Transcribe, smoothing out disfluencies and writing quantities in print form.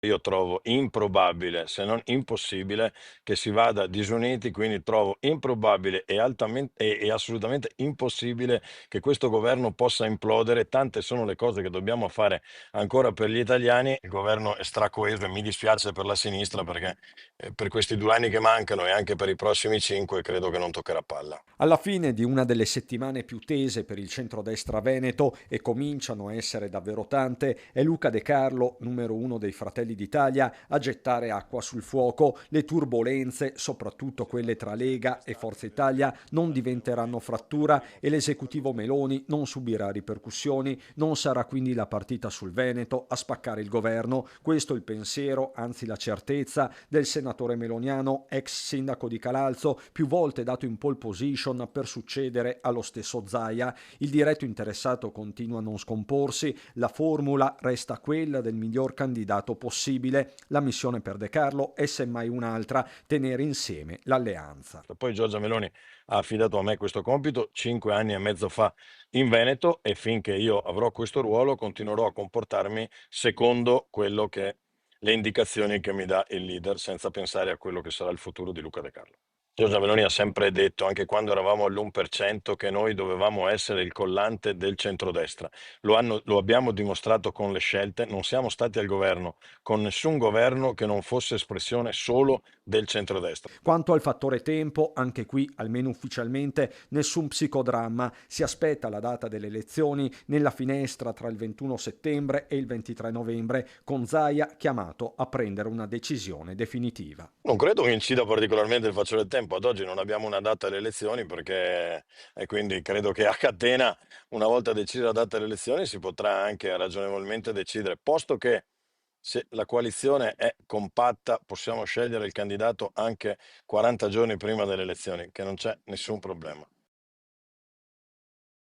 io trovo improbabile, se non impossibile, che si vada disuniti, quindi trovo improbabile e assolutamente impossibile che questo governo possa implodere. Tante sono le cose che dobbiamo fare ancora per gli italiani. Il governo è stracoeso e mi dispiace per la sinistra perché per questi 2 anni che mancano e anche per i prossimi 5 credo che non toccherà palla. Alla fine di una delle settimane più tese per il centrodestra veneto, e cominciano a essere davvero tante, è Luca De Carlo, numero uno dei Fratelli d'Italia, a gettare acqua sul fuoco. Le turbolenze, soprattutto quelle tra Lega e Forza Italia, non diventeranno frattura e l'esecutivo Meloni non subirà ripercussioni. Non sarà quindi la partita sul Veneto a spaccare il governo. Questo è il pensiero, anzi la certezza, del senatore meloniano, ex sindaco di Calalzo, più volte dato in pole position per succedere allo stesso Zaia. Il diretto interessato continua a non scomporsi, la formula resta quella del miglior candidato possibile. La missione per De Carlo è semmai un'altra: tenere insieme l'alleanza. Poi Giorgia Meloni ha affidato a me questo compito 5 anni e mezzo fa in Veneto e finché io avrò questo ruolo continuerò a comportarmi secondo quello che le indicazioni che mi dà il leader, senza pensare a quello che sarà il futuro di Luca De Carlo. Giorgia Meloni ha sempre detto, anche quando eravamo all'1%, che noi dovevamo essere il collante del centrodestra. Lo abbiamo dimostrato con le scelte, non siamo stati al governo con nessun governo che non fosse espressione solo del centrodestra. Quanto al fattore tempo, anche qui, almeno ufficialmente, nessun psicodramma. Si aspetta la data delle elezioni nella finestra tra il 21 settembre e il 23 novembre, con Zaia chiamato a prendere una decisione definitiva. Non credo che incida particolarmente il fattore del tempo. Ad oggi non abbiamo una data alle elezioni perché, e quindi credo che a catena, una volta decisa la data delle elezioni, si potrà anche ragionevolmente decidere. Posto che se la coalizione è compatta, possiamo scegliere il candidato anche 40 giorni prima delle elezioni, che non c'è nessun problema.